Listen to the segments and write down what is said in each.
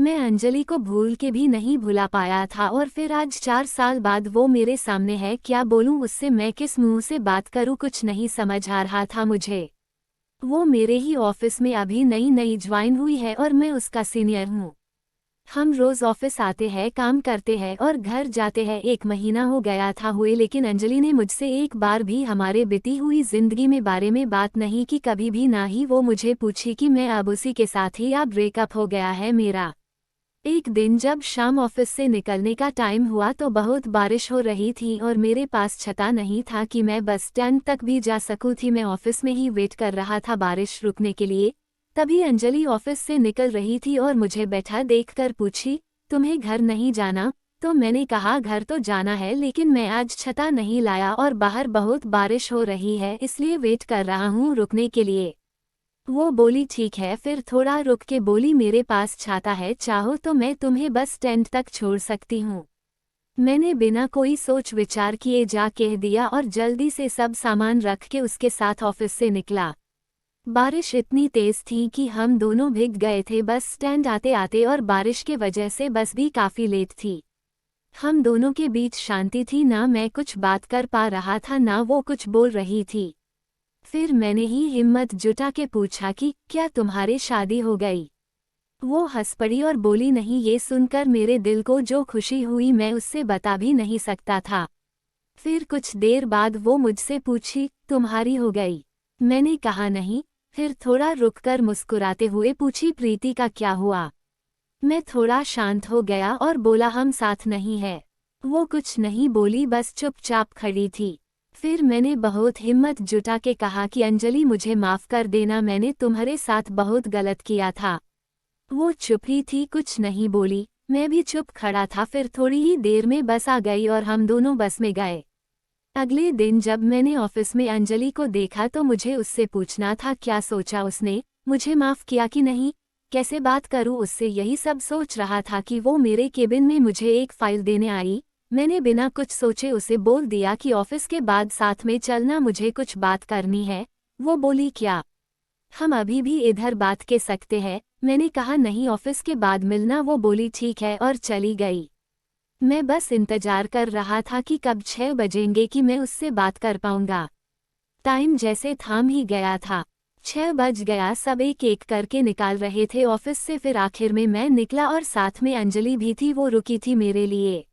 मैं अंजलि को भूल के भी नहीं भुला पाया था और फिर आज 4 साल बाद वो मेरे सामने है। क्या बोलूं उससे, मैं किस मुंह से बात करूं, कुछ नहीं समझ आ रहा था मुझे। वो मेरे ही ऑफिस में अभी नई नई ज्वाइन हुई है और मैं उसका सीनियर हूँ। हम रोज ऑफिस आते हैं, काम करते हैं और घर जाते हैं। 1 महीना हो गया था हुए, लेकिन अंजलि ने मुझसे एक बार भी हमारे बीती हुई जिंदगी में बारे में बात नहीं की, कभी भी ना ही वो मुझे पूछी कि मैं अब उसी के साथ ही अब ब्रेकअप हो गया है मेरा। एक दिन जब शाम ऑफिस से निकलने का टाइम हुआ तो बहुत बारिश हो रही थी और मेरे पास छता नहीं था कि मैं बस स्टैंड तक भी जा सकूं थी। मैं ऑफिस में ही वेट कर रहा था बारिश रुकने के लिए। तभी अंजलि ऑफिस से निकल रही थी और मुझे बैठा देखकर पूछी, तुम्हें घर नहीं जाना? तो मैंने कहा घर तो जाना है, लेकिन मैं आज छता नहीं लाया और बाहर बहुत बारिश हो रही है, इसलिए वेट कर रहा हूँ रुकने के लिए। वो बोली ठीक है, फिर थोड़ा रुक के बोली, मेरे पास छाता है, चाहो तो मैं तुम्हें बस स्टैंड तक छोड़ सकती हूँ। मैंने बिना कोई सोच विचार किए जा कह दिया और जल्दी से सब सामान रख के उसके साथ ऑफिस से निकला। बारिश इतनी तेज थी कि हम दोनों भीग गए थे बस स्टैंड आते आते, और बारिश के वजह से बस भी काफी लेट थी। हम दोनों के बीच शांति थी, ना मैं कुछ बात कर पा रहा था ना वो कुछ बोल रही थी। फिर मैंने ही हिम्मत जुटा के पूछा कि क्या तुम्हारी शादी हो गई? वो हंस पड़ी और बोली नहीं। ये सुनकर मेरे दिल को जो खुशी हुई मैं उससे बता भी नहीं सकता था। फिर कुछ देर बाद वो मुझसे पूछी, तुम्हारी हो गई? मैंने कहा नहीं। फिर थोड़ा रुककर मुस्कुराते हुए पूछी, प्रीति का क्या हुआ? मैं थोड़ा शांत हो गया और बोला, हम साथ नहीं है। वो कुछ नहीं बोली, बस चुपचाप खड़ी थी। फिर मैंने बहुत हिम्मत जुटा के कहा कि अंजलि मुझे माफ कर देना, मैंने तुम्हारे साथ बहुत गलत किया था। वो चुप ही थी, कुछ नहीं बोली। मैं भी चुप खड़ा था। फिर थोड़ी ही देर में बस आ गई और हम दोनों बस में गए। अगले दिन जब मैंने ऑफिस में अंजलि को देखा तो मुझे उससे पूछना था क्या सोचा उसने, मुझे माफ किया कि नहीं, कैसे बात करूं उससे, यही सब सोच रहा था कि वो मेरे केबिन में मुझे एक फाइल देने आई। मैंने बिना कुछ सोचे उसे बोल दिया कि ऑफिस के बाद साथ में चलना, मुझे कुछ बात करनी है। वो बोली क्या, हम अभी भी इधर बात के सकते हैं? मैंने कहा नहीं, ऑफिस के बाद मिलना। वो बोली ठीक है और चली गई। मैं बस इंतजार कर रहा था कि कब 6 बजेंगे कि मैं उससे बात कर पाऊंगा। टाइम जैसे थाम ही गया था। 6 बज गया, सब एक एक करके निकाल रहे थे ऑफिस से। फिर आखिर में मैं निकला और साथ में अंजलि भी थी, वो रुकी थी मेरे लिए।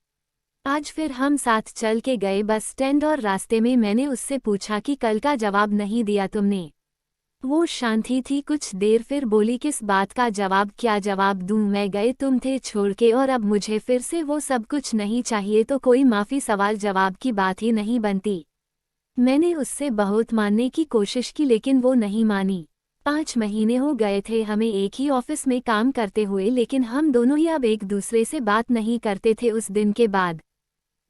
आज फिर हम साथ चल के गए बस स्टैंड और रास्ते में मैंने उससे पूछा कि कल का जवाब नहीं दिया तुमने? वो शांति थी कुछ देर, फिर बोली किस बात का जवाब, क्या जवाब दूं मैं, गए तुम थे छोड़ के और अब मुझे फिर से वो सब कुछ नहीं चाहिए, तो कोई माफी सवाल जवाब की बात ही नहीं बनती। मैंने उससे बहुत मानने की कोशिश की लेकिन वो नहीं मानी। 5 महीने हो गए थे हमें एक ही ऑफिस में काम करते हुए, लेकिन हम दोनों ही अब एक दूसरे से बात नहीं करते थे उस दिन के बाद।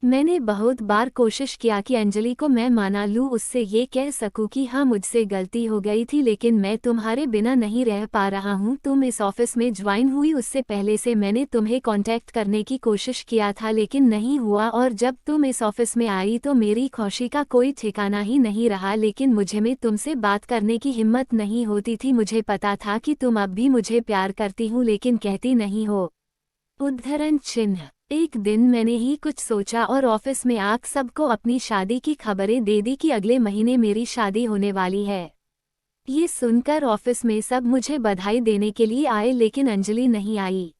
मैंने बहुत बार कोशिश किया कि अंजलि को मैं मना लूं, उससे ये कह सकूं कि हाँ मुझसे गलती हो गई थी, लेकिन मैं तुम्हारे बिना नहीं रह पा रहा हूं। तुम इस ऑफिस में ज्वाइन हुई उससे पहले से मैंने तुम्हें कांटेक्ट करने की कोशिश किया था, लेकिन नहीं हुआ, और जब तुम इस ऑफिस में आई तो मेरी खुशी का कोई ठिकाना ही नहीं रहा। लेकिन मुझे में तुमसे बात करने की हिम्मत नहीं होती थी। मुझे पता था कि तुम अब भी मुझे प्यार करती हूँ, लेकिन कहती नहीं हो। उद्धरण चिन्ह। एक दिन मैंने ही कुछ सोचा और ऑफिस में आकर सबको अपनी शादी की खबरें दे दी कि अगले महीने मेरी शादी होने वाली है। ये सुनकर ऑफिस में सब मुझे बधाई देने के लिए आए, लेकिन अंजलि नहीं आई।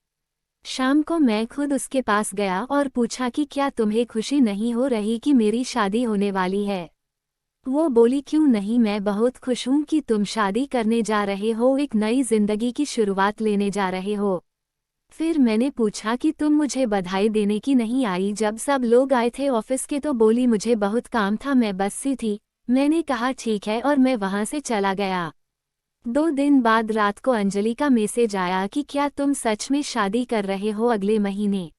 शाम को मैं खुद उसके पास गया और पूछा कि क्या तुम्हें खुशी नहीं हो रही कि मेरी शादी होने वाली है? वो बोली क्यों नहीं, मैं बहुत खुश हूँ कि तुम शादी करने जा रहे हो, एक नई जिंदगी की शुरुआत लेने जा रहे हो। फिर मैंने पूछा कि तुम मुझे बधाई देने की नहीं आई? जब सब लोग आए थे ऑफिस के तो बोली मुझे बहुत काम था, मैं बस सी थी। मैंने कहा ठीक है और मैं वहां से चला गया। 2 दिन बाद रात को अंजलि का मैसेज आया कि क्या तुम सच में शादी कर रहे हो अगले महीने?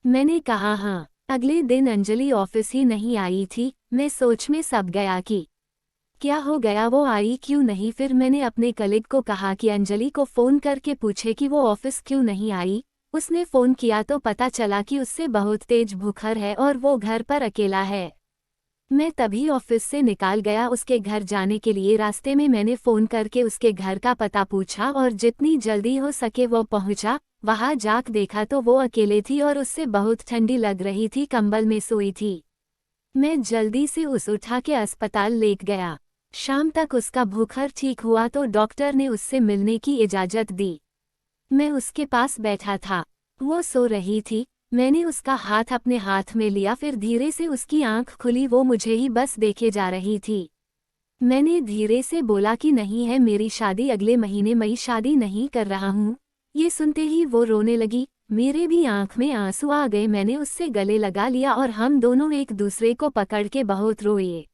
मैंने कहा हाँ। अगले दिन अंजलि ऑफिस ही नहीं आई थी। मैं सोच में सब गया कि क्या हो गया, वो आई क्यों नहीं। फिर मैंने अपने कलीग को कहा कि अंजलि को फ़ोन करके पूछे कि वो ऑफिस क्यों नहीं आई। उसने फ़ोन किया तो पता चला कि उससे बहुत तेज बुखार है और वो घर पर अकेला है। मैं तभी ऑफिस से निकाल गया उसके घर जाने के लिए। रास्ते में मैंने फ़ोन करके उसके घर का पता पूछा और जितनी जल्दी हो सके वो पहुंचा। वहां जाकर देखा तो वो अकेले थी और उससे बहुत ठंडी लग रही थी, कंबल में सोई थी। मैं जल्दी से उस उठा के अस्पताल ले गया। शाम तक उसका बुखार ठीक हुआ तो डॉक्टर ने उससे मिलने की इजाज़त दी। मैं उसके पास बैठा था, वो सो रही थी। मैंने उसका हाथ अपने हाथ में लिया, फिर धीरे से उसकी आंख खुली। वो मुझे ही बस देखे जा रही थी। मैंने धीरे से बोला कि नहीं है मेरी शादी अगले महीने, मैं शादी नहीं कर रहा हूँ। ये सुनते ही वो रोने लगी। मेरे भी आंख में आंसू आ गए। मैंने उससे गले लगा लिया और हम दोनों एक दूसरे को पकड़ के बहुत रोए।